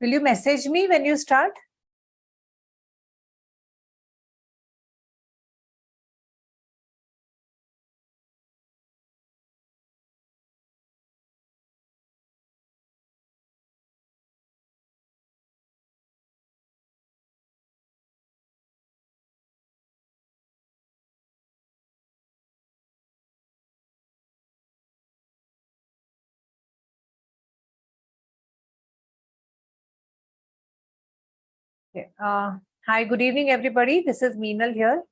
Will you message me when you start? Okay. Hi, good evening, everybody. This is Meenal here.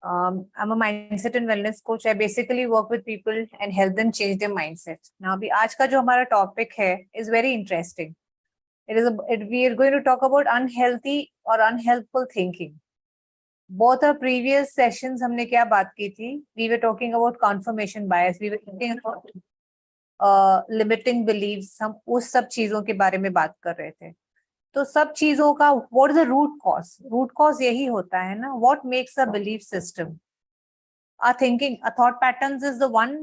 I'm a mindset and wellness coach. I basically work with people and help them change their mindset. Now, अभी आज का जो हमारा topic है is very interesting. We are going to talk about unhealthy or unhelpful thinking. Both our previous sessions हमने क्या बात की थी? We were talking about confirmation bias. We were talking about limiting beliefs. हम उस सब चीजों के बारे में बात कर रहे थे. तो सब चीजों का what is the root cause यही होता है ना. What makes a belief system, our thinking, our thought patterns is the one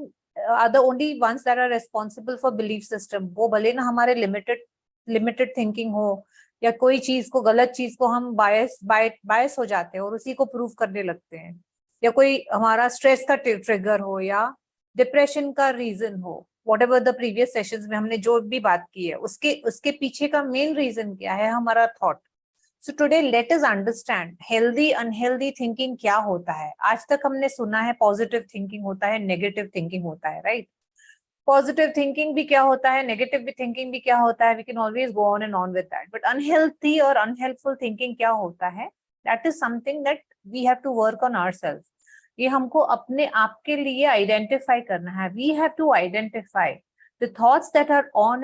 or the only ones that are responsible for belief system. वो भले ना हमारे लिमिटेड थिंकिंग हो या कोई चीज को, गलत चीज को हम बायस हो जाते हैं और उसी को प्रूव करने लगते हैं, या कोई हमारा स्ट्रेस का ट्रिगर हो या डिप्रेशन का रीजन हो. Whatever the previous sessions में हमने जो भी बात की है, उसके पीछे का मेन रीजन क्या है? हमारा thought. So today let us understand healthy unhealthy thinking क्या होता है. आज तक हमने सुना है पॉजिटिव थिंकिंग होता है, नेगेटिव थिंकिंग होता है, राइट? पॉजिटिव थिंकिंग भी क्या होता है, नेगेटिव थिंकिंग भी क्या होता है. We can always go on and on with that. But unhealthy और अनहेल्पफुल थिंकिंग क्या होता है? That is something that we have to work on ourself. ये हमको अपने आप के लिए आइडेंटिफाई करना है. We have to identify the thoughts that are on,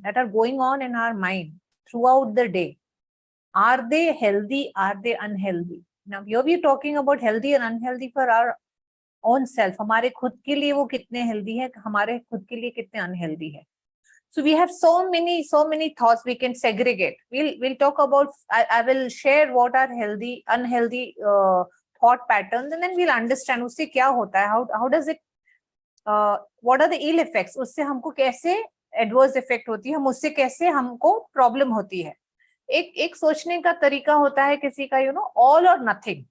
that are going on in our mind throughout the day. Are they healthy? Are they unhealthy? Now here we are talking about healthy and unhealthy for our own self. हमारे खुद के लिए वो कितने healthy है, हमारे खुद के लिए कितने unhealthy है. So we have so many thoughts we can segregate. We'll talk about, I will share what are healthy, unhealthy thought patterns, and then we'll understand उससे क्या होता है, how does it what are the ill effects, उससे हमको कैसे adverse effect होती है, हम उससे कैसे हमको प्रॉब्लम होती है. एक सोचने का तरीका होता है किसी का, ऑल और nothing.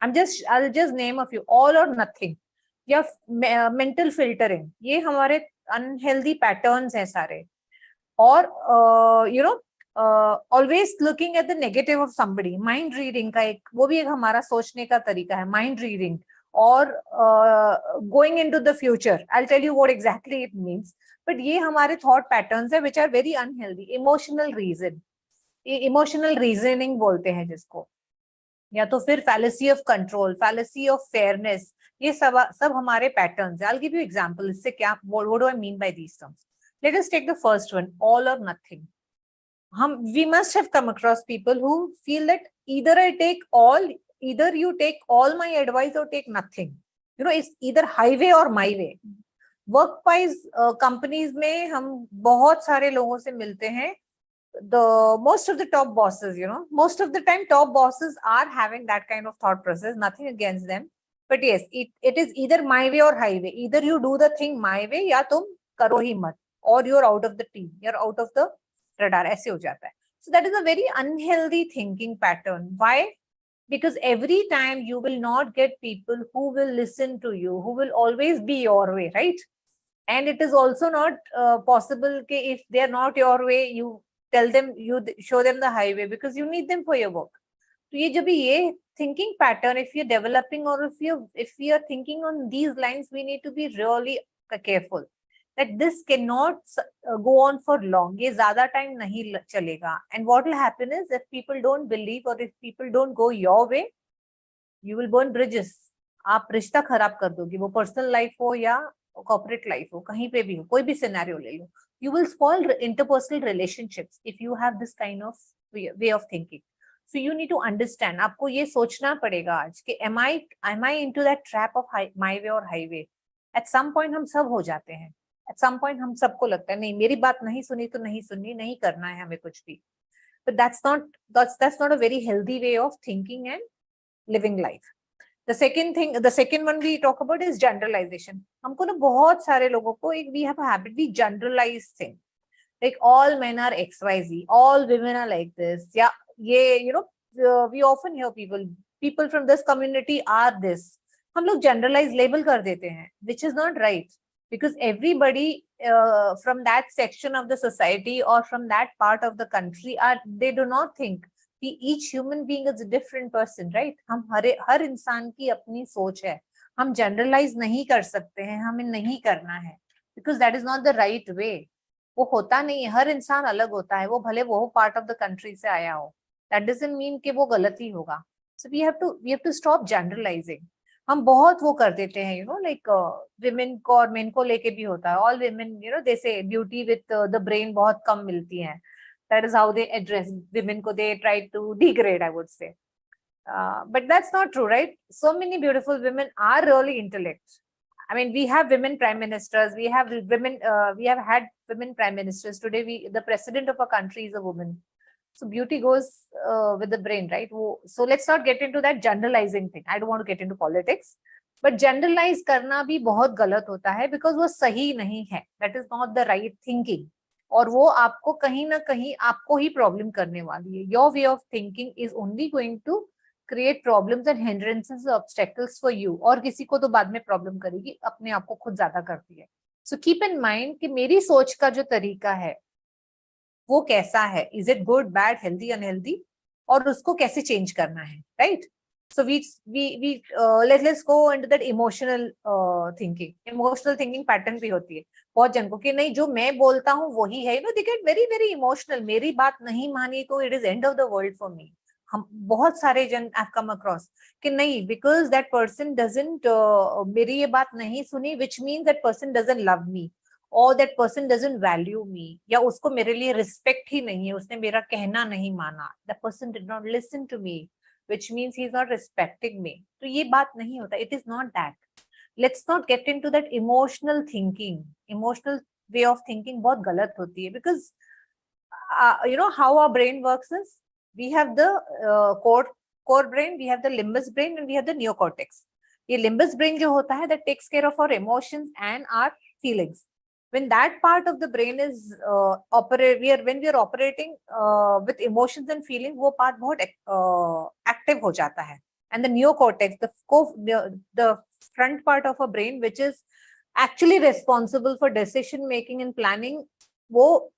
I'll just name a few. All और नथिंग या मेंटल फिल्टरिंग, ये हमारे अनहेल्दी पैटर्न्स हैं सारे. और always looking at the negative of somebody, mind reading का वो भी एक हमारा सोचने का तरीका है, mind reading. or going into the future. I'll tell you what exactly it means. But ये हमारे thought patterns है which are very unhealthy. Emotional reasoning बोलते हैं जिसको, या तो फिर fallacy of control, fallacy of fairness. ये सब हमारे patterns है. I'll give you example. इससे क्या, what do I mean by these terms? Let us take the first one, all or nothing. We must have come across people who feel that either you take all my advice or take nothing. It's either highway or my way. Work wise companies में हम बहुत सारे लोगों से मिलते हैं. Most of the top bosses, most of the time top bosses are having that kind of thought process. Nothing against them, but yes, it is either my way or highway. Either you do the thing my way या तुम करो ही मत, or you're out of the team, you're out of the radar. ऐसे हो जाता है. So that is a very unhealthy thinking pattern. Why? Because every time you will not get people who will listen to you, who will always be your way, right? And it is also not possible that if they are not your way, you tell them, you show them the highway, because you need them for your work. So ये जब ये thinking pattern, if you're developing, or if we are thinking on these lines, we need to be really careful that this cannot go on for long. ये ज़्यादा time नहीं चलेगा. And what will happen is, if people don't believe or if people don't go your way, you will burn bridges. आप रिश्ता खराब कर दोगे, वो पर्सनल लाइफ हो या कॉर्पोरेट लाइफ हो, कहीं पे भी हो, कोई भी सिनेरियो ले लो. You will spoil interpersonal relationships if you have this kind of way of thinking. So you need to understand. आपको ये सोचना पड़ेगा आज कि am I into that trap of my way or highway? At some point हम सब हो जाते हैं. At some point हम सबको लगता है नहीं, मेरी बात नहीं सुनी तो नहीं सुननी, नहीं करना है हमें कुछ भी. But that's not a very healthy way of thinking and living life. The second one we talk about is generalization. हमको ना बहुत सारे लोगों को we have a habit, we generalize things. like all men are XYZ, all women are like this. Yeah, yeah, we often hear people from this community are this. हम लोग generalize label कर देते हैं, which is not right, because everybody from that section of the society or from that part of the country they do not think कि each human being is a different person, right? हम हर इंसान की अपनी सोच है, हम generalize नहीं कर सकते हैं, हमें नहीं करना है, because that is not the right way. वो होता नहीं है, हर इंसान अलग होता है, वो भले वो पार्ट ऑफ द कंट्री से आया हो, दैट डजंट मीन कि वो गलत ही होगा. So we have to stop generalising. हम बहुत वो कर देते हैं, लाइक विमेन को और मेन को लेके भी होता है. ऑल विमेन दे से ब्यूटी विद द ब्रेन बहुत कम मिलती है. That is how they address women को. They try to degrade, I would say. But that's not true, right? So many beautiful women are really intellect. I mean, we have women prime ministers. We have had women prime ministers. Today, the president of a country is a woman. So beauty goes with the brain, right? So let's not get into that generalizing thing. I don't want to get into politics, but generalize करना भी बहुत गलत होता है, because वो सही नहीं है. That is not the right thinking. और वो आपको कहीं ना कहीं आपको ही प्रॉब्लम करने वाली है. Your way of thinking is only going to create problems and hindrances, obstacles for you. और किसी को तो बाद में प्रॉब्लम करेगी, अपने आप को खुद ज्यादा करती है. So keep in mind कि मेरी सोच का जो तरीका है वो कैसा है, is it good, bad, healthy, unhealthy, और उसको कैसे चेंज करना है, right? So let's go into that emotional thinking. Emotional thinking pattern भी होती है बहुत जन को कि नहीं जो मैं बोलता हूँ वही है. They get very very emotional. मेरी बात नहीं मानी तो it is end of the world for me. हम बहुत सारे जन आई कम अक्रॉस कि नहीं, बिकॉज दैट पर्सन डजंट मेरी ये बात नहीं सुनी, which means that person doesn't love me, और दैट पर्सन डजंट वैल्यू मी, या उसको मेरे लिए रिस्पेक्ट ही नहीं है, उसने मेरा कहना नहीं माना. The person did not listen to me, which means he is not respecting me. तो ये बात नहीं होता. It is not that. Let's not get into that emotional thinking. Emotional way of thinking बहुत गलत होती है, because how our brain works is, we have the core brain, we have the limbus brain, and we have the neocortex. ये limbus brain जो होता है, that takes care of our emotions and our feelings. When that part of the brain is when we are operating with emotions and feelings, वो part बहुत active हो जाता है. And the neocortex, the front part of a brain, which is actually responsible for decision making and planning, वो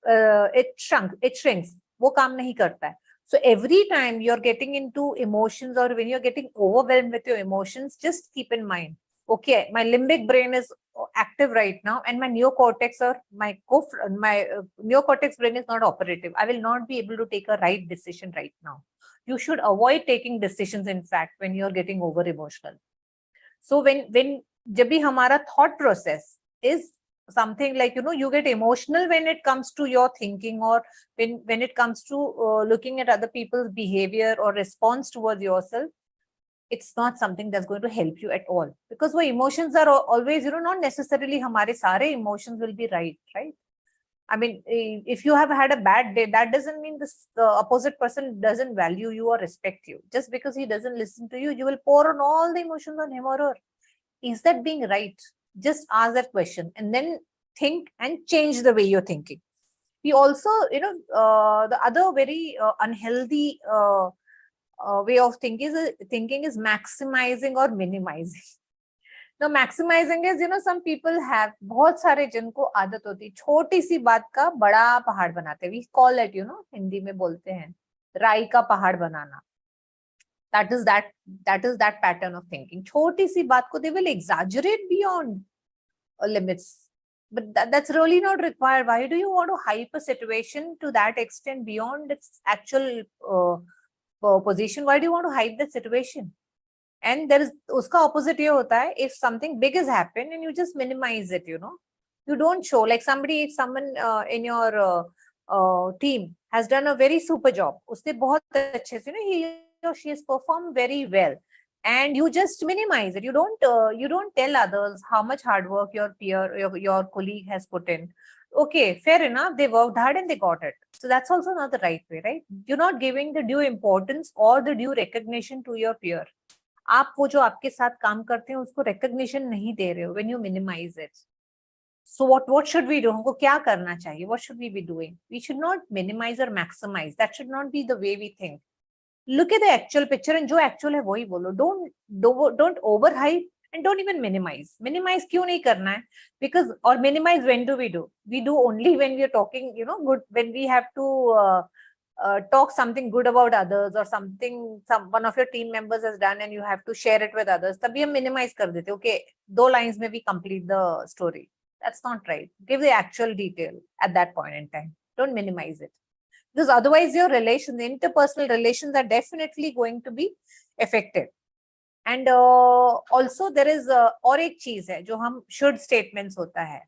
it shrinks. वो काम नहीं करता है. So every time you're getting into emotions, or when you're getting overwhelmed with your emotions, just keep in mind, okay, my limbic brain is active right now, and my neocortex or my neocortex brain is not operative. I will not be able to take a right decision right now. You should avoid taking decisions, in fact, when you're getting over emotional. So when जब भी हमारा thought process is something like, you get emotional when it comes to your thinking, or when it comes to looking at other people's behavior or response towards yourself, it's not something that's going to help you at all, because वो emotions are always, not necessarily हमारे सारे emotions will be right. I mean, if you have had a bad day, that doesn't mean the opposite person doesn't value you or respect you. Just because he doesn't listen to you, you will pour on all the emotions on him or her. Is that being right? Just ask that question and then think and change the way you're thinking. We also, the other very unhealthy way of thinking is maximizing or minimizing. Now, maximizing is, some people have, बहुत सारे जिनको आदत होती है छोटी सी बात का बड़ा पहाड़ बनाते हैं. We call it, हिंदी में बोलते हैं राई का पहाड़ बनाना. That is that pattern of thinking. छोटी सी बात को they will exaggerate beyond limits, but that's really not required. Why do you want to hype a situation to that extent beyond its actual position? Why do you want to hype that situation? And there is uska opposite ये होता है, if something big has happened and you just minimize it, you don't show, like if someone in your team has done a very super job, उसने बहुत अच्छे से, he or she has performed very well, and you just minimize it. You don't tell others how much hard work your peer, your colleague has put in. Okay, fair enough, they worked hard and they got it. So that's also not the right way, right? You're not giving the due importance or the due recognition to your peer. आप वो जो आपके साथ काम करते हैं उसको recognition नहीं दे रहे हो when you minimize it. So what should we do? हमको क्या करना चाहिए? What should we be doing? We should not minimize or maximize. That should not be the way we think. Look at the actual picture and जो actual है वही बोलो. Don't overhype and don't even minimize. Minimize क्यों नहीं करना है? Because or minimize when do? We do only when we are talking, good, when we have to talk something good about others or something one of your team members has done and you have to share it with others. तभी हम minimize कर देते. Okay, 2 lines में we complete the story. That's not right. Give the actual detail at that point in time. Don't minimize it. Because otherwise your relations, the interpersonal relations are definitely going to be affected. And also there is और एक चीज है जो हम should statements होता है.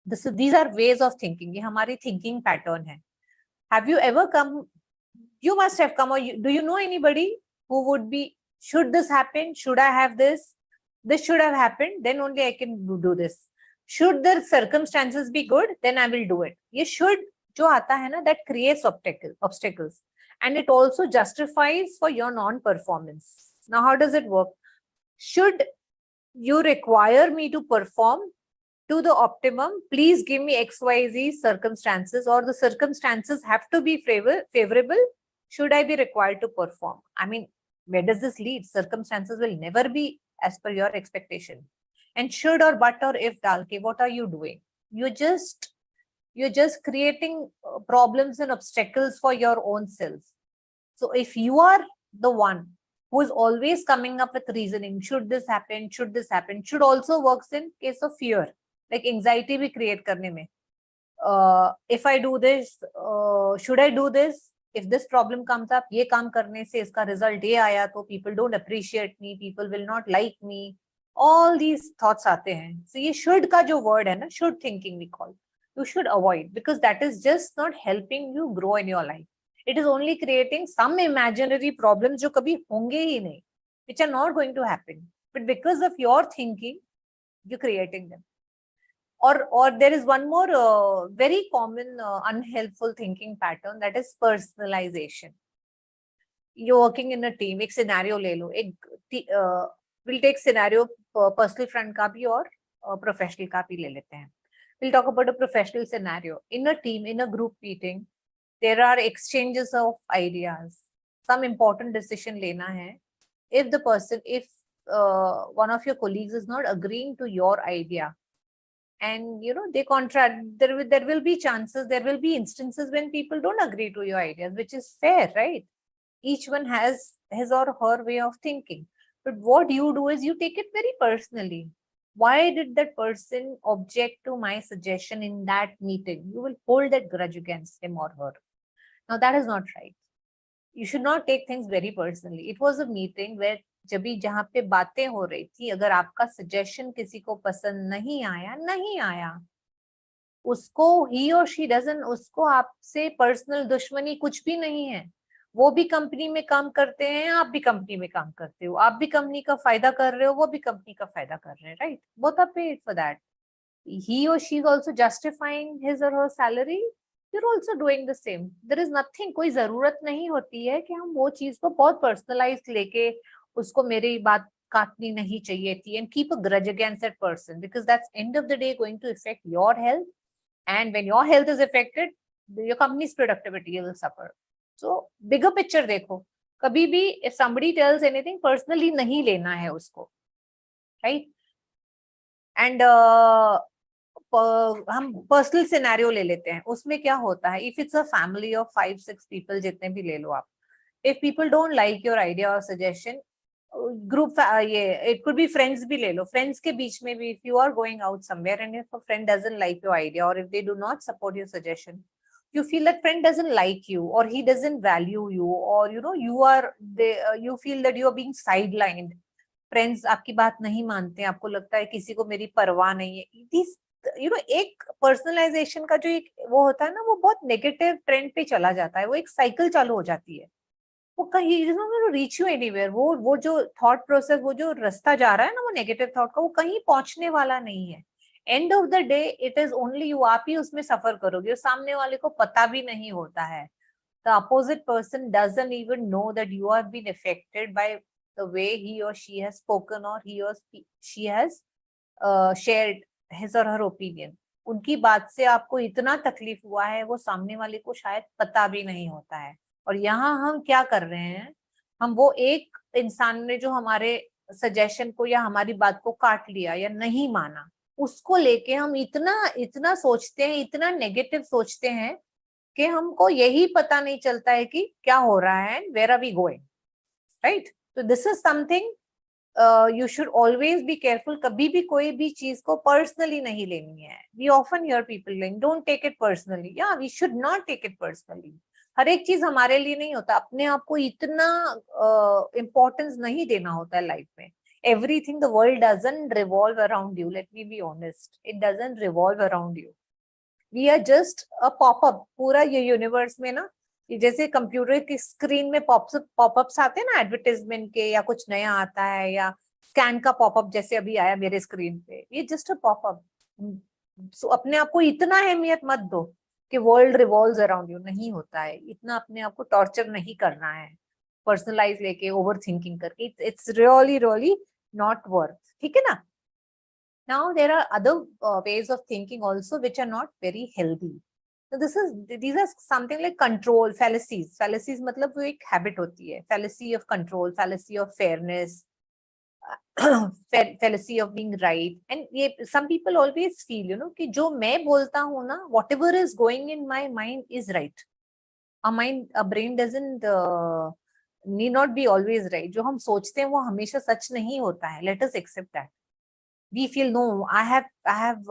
These are ways of thinking. ये हमारी thinking pattern है. Have you ever come? You must have come, or do you know anybody who would be, should this happen? Should I have this? This should have happened. Then only I can do this. Should the circumstances be good? Then I will do it. ये should जो आता है ना, that creates obstacles. And it also justifies for your non-performance. Now, how does it work? Should you require me to perform to the optimum, please give me XYZ circumstances, or the circumstances have to be favorable. Should I be required to perform? I mean, where does this lead? Circumstances will never be as per your expectation. And should or but or if dalke, what are you doing? You're just creating problems and obstacles for your own self. So if you are the one who is always coming up with reasoning, should this happen, should also works in case of fear. Like anxiety भी create करने में. If I do this, should I do this? If this problem comes up, ये काम करने से इसका result ये आया तो people don't appreciate me, people will not like me. All these thoughts आते हैं. So ये should का जो word है ना, should thinking we call. You should avoid, because that is just not helping you grow in your life. It is only creating some imaginary problems जो कभी होंगे ही नहीं, which are not going to happen. But because of your thinking, you're creating them. Or there is one more very common unhelpful thinking pattern, that is personalization. You're working in a team. एक scenario ले लो. We'll take scenario personal front का भी और professional का भी ले लेते हैं. We'll talk about a professional scenario. In a team, in a group meeting, there are exchanges of ideas. Some important decision लेना है. If one of your colleagues is not agreeing to your idea, and they contract, there will be chances, there will be instances when people don't agree to your ideas, which is fair, right? Each one has his or her way of thinking. But what you do is you take it very personally. Why did that person object to my suggestion in that meeting? You will hold that grudge against him or her. Now that is not right. You should not take things very personally. It was a meeting where जब भी जहां पे बातें हो रही थी, अगर आपका सजेशन किसी को पसंद नहीं आया, उसको he or she doesn't, उसको आपसे पर्सनल दुश्मनी कुछ भी नहीं है. वो भी कंपनी में काम करते हैं, आप भी कंपनी में काम करते हो, आप भी कंपनी का फायदा कर रहे हो, वो भी कंपनी का फायदा कर रहे हैं, right? Both are paid for that. He or she is also justifying his or her salary. You're also doing the same. There is nothing, कोई जरूरत नहीं होती है कि हम वो चीज को बहुत पर्सनलाइज लेके उसको मेरी बात काटनी नहीं चाहिए थी and keep a grudge against that person, because that's end of the day going to affect your health, and when your health is affected, your company's productivity will suffer. So bigger picture देखो, कभी भी if somebody tells anything personally नहीं लेना है उसको, right? And हम personal scenario ले लेते हैं. उसमें क्या होता है, if it's a family of 5-6 people, जितने भी ले लो आप, if people don't like your idea और सजेशन, ग्रुप ये इट कुड बी फ्रेंड्स भी ले लो. फ्रेंड्स के बीच में भी, if you are going out somewhere and if a friend doesn't like your idea, और if they do not support your suggestion, you feel that friend doesn't like you, or he doesn't value you, or you feel that you are being sidelined. Friends आपकी बात नहीं मानते हैं, आपको लगता है किसी को मेरी परवाह नहीं है. These एक पर्सनलाइजेशन का जो एक वो होता है ना, वो बहुत नेगेटिव ट्रेंड पे चला जाता है. वो एक साइकिल चालू हो जाती है. वो कहीं is not going to reach you anywhere. वो जो थॉट प्रोसेस, वो जो रास्ता जा रहा है ना, वो नेगेटिव थॉट का, वो कहीं पहुंचने वाला नहीं है. End of the day it is only you. आप ही उसमें सफर करोगे, और सामने वाले को पता भी नहीं होता है. The opposite person doesn't even know that you are been affected by the way he or she has spoken, or he or she has shared his or her opinion, उनकी बात से आपको इतना तकलीफ हुआ है वो सामने वाले को शायद पता भी नहीं होता है। और यहाँ हम क्या कर रहे हैं, हम वो एक इंसान ने जो हमारे सजेशन को या हमारी बात को काट लिया या नहीं माना, उसको लेके हम इतना इतना सोचते हैं, इतना नेगेटिव सोचते हैं कि हमको यही पता नहीं चलता है कि क्या हो रहा है, where are we going, right. तो this is something you should always be careful. कभी भी कोई भी चीज को पर्सनली नहीं लेनी है। We often hear people saying don't take it personally, या we should not take it personally. हर एक चीज हमारे लिए नहीं होता, अपने आप को इतना इम्पोर्टेंस नहीं देना होता है लाइफ में। Everything, the world doesn't revolve around you, let me be honest, it doesn't revolve around you. We are just a popup. पूरा ये यूनिवर्स में ना, जैसे कंप्यूटर की स्क्रीन में पॉपअप्स आते हैं ना एडवर्टाइजमेंट के, या कुछ नया आता है, या स्कैन का पॉपअप जैसे अभी आया मेरे स्क्रीन पे, ये जस्ट अ पॉपअप। सो अपने आप को इतना अहमियत मत दो कि वर्ल्ड रिवॉल्व्स अराउंड यू, नहीं होता है। इतना अपने आप को टॉर्चर नहीं करना है पर्सनलाइज लेके, ओवर थिंकिंग करके। It's really really not worth, ठीक है ना। Now there are other ways of thinking also which are not very healthy. So these are something like control fallacies. Fallacies मतलब वो एक habit होती है, fallacy of control, fallacy of fairness, fallacy of being right. And ये some people always feel, you know, कि जो मैं बोलता हूँ ना, whatever is going in my mind is right. A brain doesn't need not be always right. जो हम सोचते हैं वो हमेशा सच नहीं होता है. Let us accept that. We feel no, I have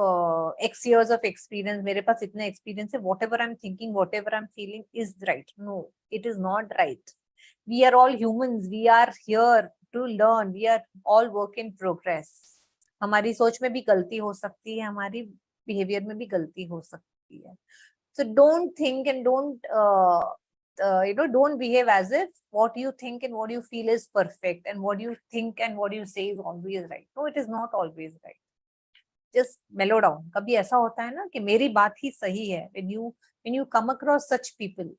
X years of experience, मेरे पास इतना experience है, whatever I'm thinking, whatever I'm feeling is right. No, it is not right. We are all humans, we are here to learn, we are all work in progress. हमारी सोच में भी गलती हो सकती है, हमारी बिहेवियर में भी गलती हो सकती है. So don't think and don't behave as if what you think and what you feel is perfect, and what you think and what you say is always right. No, it is not always right. Just mellow down. कभी ऐसा होता है ना कि मेरी बात ही सही है. When you come across such people,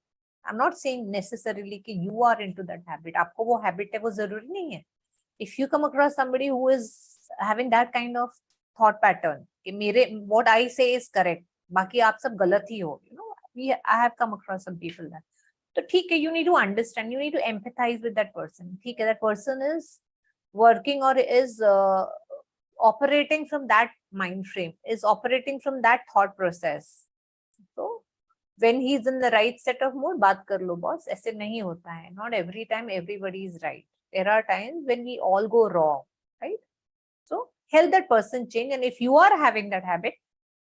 I'm not saying necessarily कि you are into that habit. आपको वो habit है वो जरूरी नहीं है. If you come across somebody who is having that kind of thought pattern कि मेरे what I say is correct, बाकी आप सब गलत ही हो, I have come across some people that. तो ठीक है, you need to understand, you need to empathize with that person. ठीक है, that person is working or is operating from that mind frame, is operating from that thought process. So when he is in the right set of mood, बात कर लो boss, ऐसे नहीं होता है. Not every time everybody is right. There are times when we all go wrong, right? So help that person change. And if you are having that habit,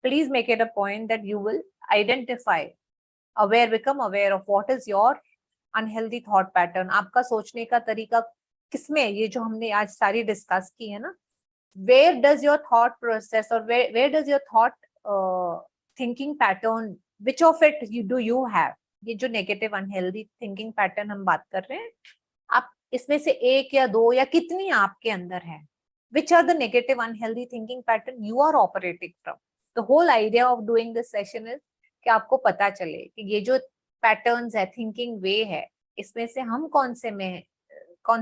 please make it a point that you will identify, become aware of what is your unhealthy thought pattern. आपका सोचने का तरीका किसमें, ये जो हमने आज सारी डिस्कस की है ना, where does your thought process or where does your thought thinking pattern, which of it do you have? ये जो negative unhealthy thinking pattern हम बात कर रहे हैं, आप इसमें से एक या दो या कितनी आपके अंदर है? Which are the negative unhealthy thinking pattern you are operating from? The whole idea of doing this session is कि आपको पता चले कि ये जो पैटर्न्स है, थिंकिंग वे है, इसमें से हम कौन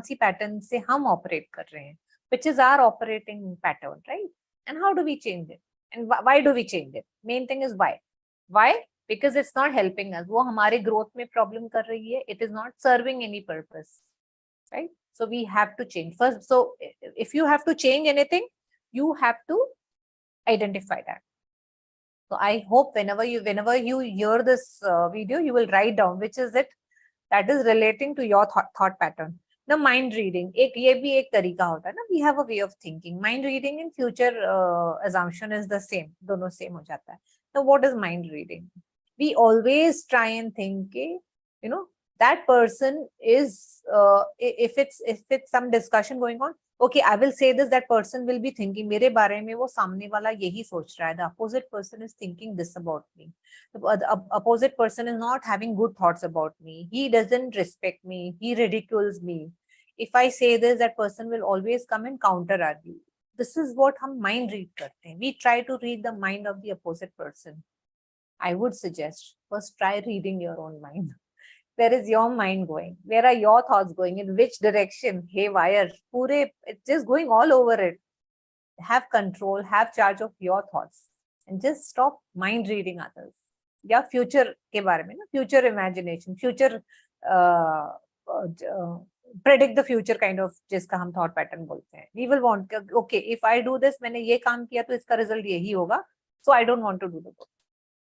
सी पैटर्न से हम ऑपरेट कर रहे हैं, which is our operating pattern, right? And how do we change it? And why do we change it? Main thing is why. Why? Because it's not helping us. वो हमारे ग्रोथ में problem कर रही है. It is not serving any purpose, right? So we have to change first. So if you have to change anything, you have to identify that. So I hope whenever you hear this video, you will write down which is it that is relating to your thought pattern. Now mind reading, ये भी एक तरीका होता है ना. We have a way of thinking. Mind reading and future assumption is the same. दोनों same हो जाता है. Now what is mind reading? We always try and think, that person is if it's some discussion going on, okay, I will say this, that person will be thinking मेरे बारे में वो सामने वाला यही सोच रहा है. The opposite person is thinking this about me. The opposite person is not having good thoughts about me. He doesn't respect me. He ridicules me. If I say this, that person will always come and counter argue. This is what हम mind read करते हैं. We try to read the mind of the opposite person. I would suggest first try reading your own mind. Where is your mind going? Where are your thoughts going? In which direction? Haywire. It's just going all over it. have control, have charge of your thoughts, and just stop mind reading others. या future के बारे में ना, future imagination, future predict the future kind of, जिसका हम thought pattern बोलते हैं. We will want, okay if I do this, मैंने ये काम किया तो इसका रिजल्ट यही होगा, so I don't want to do the work.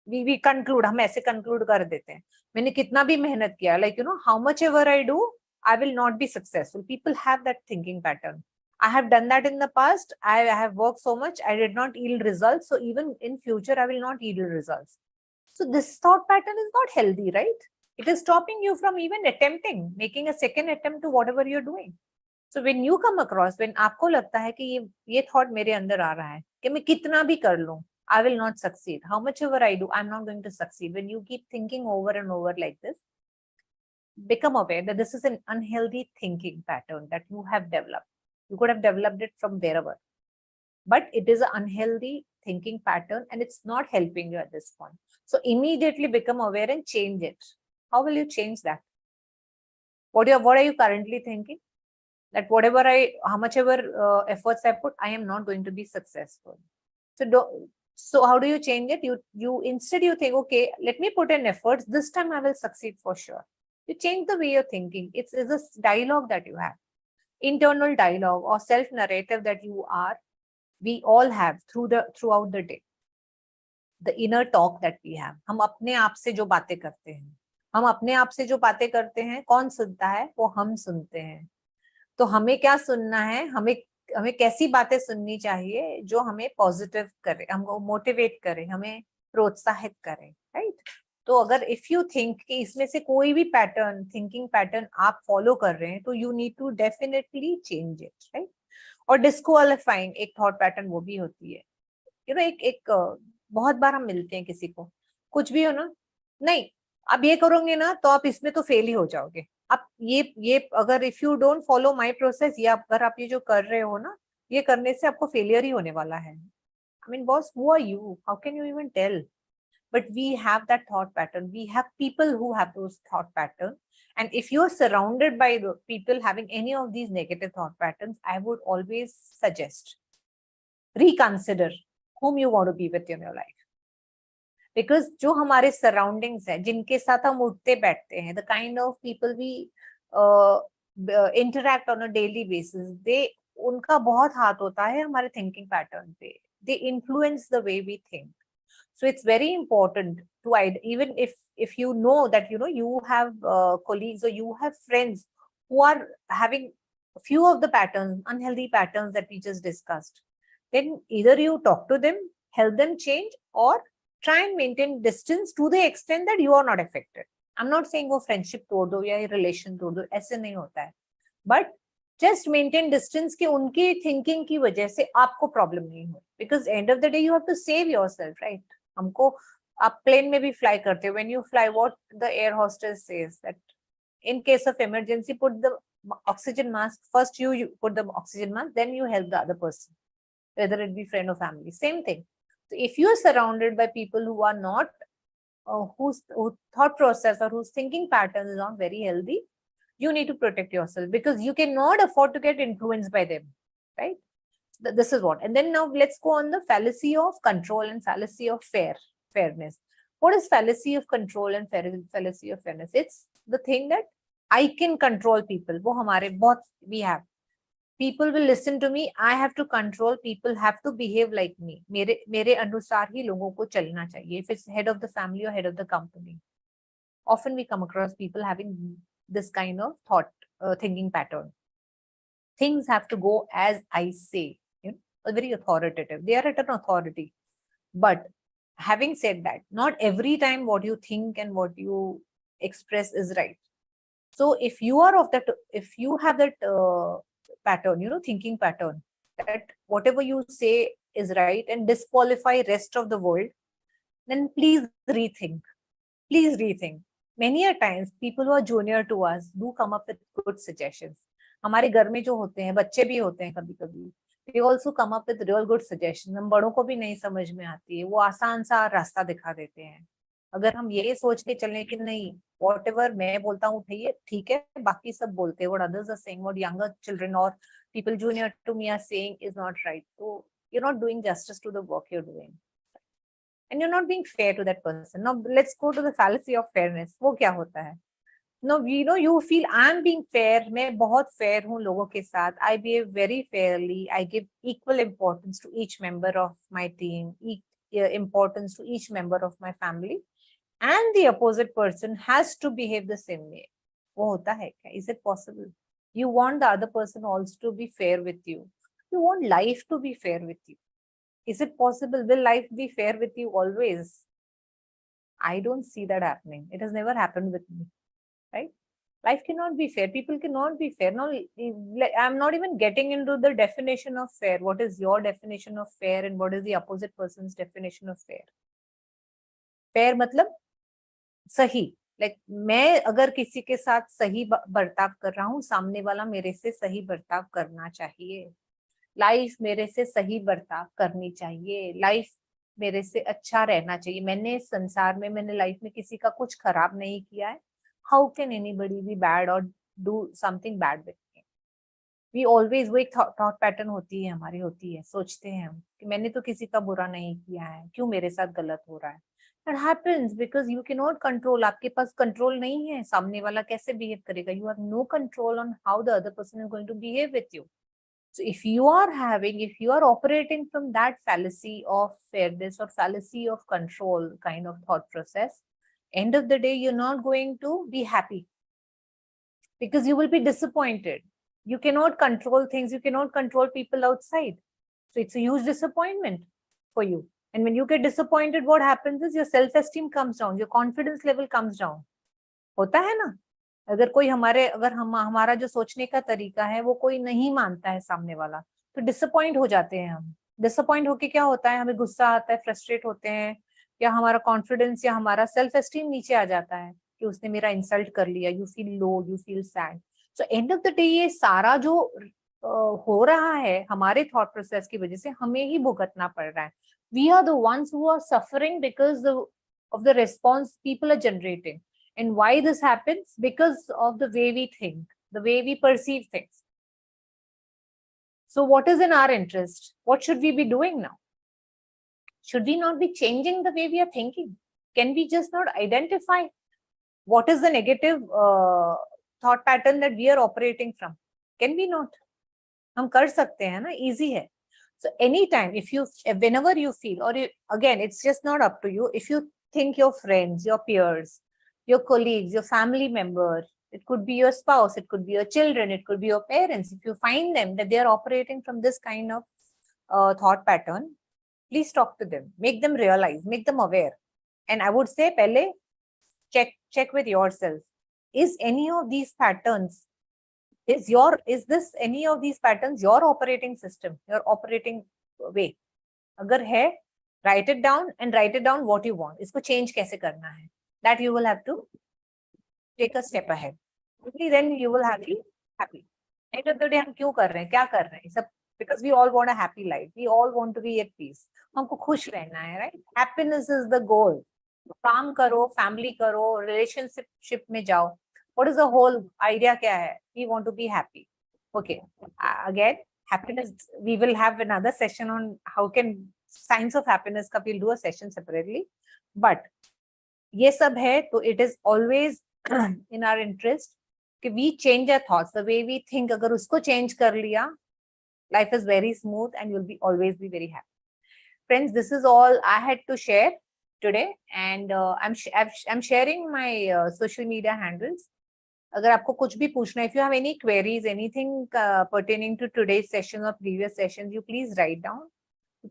We conclude, हम ऐसे कंक्लूड कर देते हैं. मैंने कितना भी मेहनत किया, like you know, how much ever I do, I will not be successful. People have that thinking pattern. I have done that in the past. I have worked so much. I did not yield results. So even in future, I will not yield results. So this thought pattern is not healthy, right? It is stopping you from even attempting, making a second attempt to whatever you're doing. So when you come across, when आपको लगता है कि ये thought मेरे अंदर आ रहा है कि मैं कितना भी कर लूं, I will not succeed. How much ever I do, I'm not going to succeed. When you keep thinking over and over like this, become aware that this is an unhealthy thinking pattern that you have developed. You could have developed it from wherever, but it is an unhealthy thinking pattern and it's not helping you at this point. So immediately become aware and change it. How will you change that? What are you currently thinking? That whatever how much ever efforts I put, I am not going to be successful. So how do you change it? You instead you think, okay, let me put in efforts. This time I will succeed for sure. You change the way you're thinking. It's a dialogue that you have, internal dialogue or self narrative that we all have throughout the day. The inner talk that we have. हम अपने आप से जो बातें करते हैं, कौन सुनता है? वो हम सुनते हैं. तो हमें क्या सुनना है? हमें कैसी बातें सुननी चाहिए जो हमें पॉजिटिव करे, हमको मोटिवेट करे, हमें प्रोत्साहित करे, राइट? तो अगर इफ यू थिंक कि इसमें से कोई भी पैटर्न, थिंकिंग पैटर्न आप फॉलो कर रहे हैं, तो you need to definitely change it, right? और डिस्क्वालिफाइंग एक थॉट पैटर्न वो भी होती है. यू नो, एक बहुत बार हम मिलते हैं किसी को, कुछ भी हो ना, नहीं आप ये करोगे ना तो आप इसमें तो फेल ही हो जाओगे. आप ये अगर if you don't follow my process, या अगर आप ये जो कर रहे हो ना, ये करने से आपको फेलियर ही होने वाला है. I mean boss, who are you? How can you even tell? But we have that thought pattern. We have people who have those thought patterns. And if you're surrounded by the people having any of these negative thought patterns, I would always suggest reconsider whom you want to be with in your life. Because जो हमारे surroundings है, जिनके साथ हम उठते बैठते हैं, the kind of people we interact on a daily basis, उनका बहुत हाथ होता है हमारे thinking pattern पे. They influence the way we think. So it's very important to, even if you know that you have colleagues or you have friends who are having a few of the patterns, unhealthy patterns that we just discussed, then either you talk to them, help them change, or try and maintain distance to the extent that you are not affected. I'm not saying वो friendship तोड़ दो या relation तोड़ दो, ऐसे नहीं होता है. But just maintain distance कि उनकी thinking की वजह से आपको problem नहीं हो. Because end of the day you have to save yourself, right? हमको, आप प्लेन में भी फ्लाई करते हो, when you fly, what the air hostess says that in case of emergency, put the oxygen mask first. You put the oxygen mask, then you help the other person, whether it be friend or family. Same thing. So if you are surrounded by people who are not, whose thought process or whose thinking pattern is not very healthy, you need to protect yourself, because you cannot afford to get influenced by them, right? This is what. And then now let's go on the fallacy of control and fallacy of fairness. What is fallacy of control and fallacy of fairness? It's the thing that I can control people. वो हमारे बहुत, we have. People will listen to me. I have to control. People have to behave like me. मेरे अनुसार ही लोगों को चलना चाहिए. If it's head of the family or head of the company. Often we come across people having this kind of thought, thinking pattern. Things have to go as I say. Very authoritative. They are at an authority. But having said that, not every time what you think and what you express is right. So if you are of that, if you have that pattern, thinking pattern, that whatever you say is right and disqualify rest of the world, then please rethink. Please rethink. Many a times people who are junior to us do come up with good suggestions. हमारे घर में जो होते हैं, बच्चे भी होते हैं कभी-कभी, they also come up with real good suggestions. हम बड़ों को भी नहीं समझ में आती है, वो आसान सा रास्ता दिखा देते हैं. अगर हम ये सोच के चलें कि नहीं, whatever मैं बोलता हूँ ठीक है, बाकी सब बोलते हैं, what others are saying, what younger children or people junior to me are saying is not right. तो you're not doing justice to the work you're doing. And you're not being fair to that person. Now, let's go to the fallacy of fairness. वो क्या होता है? No, you feel I'm being fair. मैं बहुत fair हूँ लोगों के साथ. I behave very fairly. I give equal importance to each member of my team, importance to each member of my family. And the opposite person has to behave the same way. वो होता है क्या? Is it possible? You want the other person also to be fair with you. You want life to be fair with you. Is it possible? Will life be fair with you always? I don't see that happening. It has never happened with me, right? Life cannot be fair. People cannot be fair. No, I'm not even getting into the definition of fair. What is your definition of fair and what is the opposite person's definition of fair? Fair मतलब सही. Like मैं अगर किसी के साथ सही बर्ताव कर रहा हूँ, सामने वाला मेरे से सही बर्ताव करना चाहिए. लाइफ मेरे से सही बर्ताव करनी चाहिए. लाइफ मेरे से अच्छा रहना चाहिए. मैंने संसार में, मैंने लाइफ में किसी का कुछ खराब नहीं किया है. How can anybody be bad or do something bad with me? We always, वो एक thought pattern होती है हमारी, होती है. सोचते हैं हम कि मैंने तो किसी का बुरा नहीं किया है, क्यों मेरे साथ गलत हो रहा है. That happens because you cannot control. आपके पास कंट्रोल नहीं है सामने वाला कैसे बिहेव करेगा. You have no control on how the other person is going to behave with you. So if you are operating from that fallacy of fairness or fallacy of control kind of thought process, end of the day, you're not going to be happy because you will be disappointed. You cannot control things. You cannot control people outside. So it's a huge disappointment for you. And when you get disappointed, what happens is your self-esteem comes down, your confidence level comes down. होता है ना? अगर हमारा जो सोचने का तरीका है वो कोई नहीं मानता है सामने वाला, तो डिसअपॉइंट हो जाते हैं हम. डिसअपॉइंट होके क्या होता है, हमें गुस्सा आता है, फ्रस्ट्रेट होते हैं, या हमारा कॉन्फिडेंस या हमारा सेल्फ एस्टीम नीचे आ जाता है कि उसने मेरा इंसल्ट कर लिया. You feel low, you feel sad. So end of the day ये सारा जो हो रहा है हमारे थॉट प्रोसेस की वजह से हमें ही भुगतना पड़ रहा है. We are the ones who are suffering because of the response people are generating. And why this happens? Because of the way we think, the way we perceive things. So what is in our interest? What should we be doing now? Should we not be changing the way we are thinking? Can we just not identify what is the negative thought pattern that we are operating from? Can we not? हम कर सकते हैं ना, easy है. So anytime, whenever you feel, or again, it's just not up to you. If you think your friends, your peers, your colleagues, your family member, it could be your spouse, it could be your children, it could be your parents. If you find them that they are operating from this kind of thought pattern, please talk to them, make them realize, make them aware. And I would say, pehle check with yourself. Is any of these patterns, is this any of these patterns your operating system, your operating way? Agar hai, write it down and write it down what you want. Isko change kaise karna hai? That you will have to take a step ahead. Only then you will have to be happy. End of the day, हम क्यों कर रहे हैं, क्या कर रहे हैं? सब because we all want a happy life. We all want to be at peace. हमको खुश रहना है, right? Happiness is the goal. काम करो, family करो, relationship में जाओ. What is the whole idea? क्या है? We want to be happy. Okay. Again, happiness. We will have another session on how can science of happiness का. We'll do a session separately. But ये सब है तो it is always in our interest कि we change our thoughts, the way we think. अगर उसको change कर लिया, life is very smooth and you'll be always be very happy. Friends, this is all I had to share today, and I'm sharing my social media handles. अगर आपको कुछ भी पूछना, if you have any queries, anything pertaining to today's session or previous sessions, you please write down.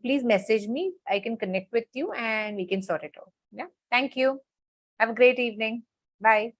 Please message me. I can connect with you and we can sort it out. Yeah. Thank you. Have a great evening. Bye.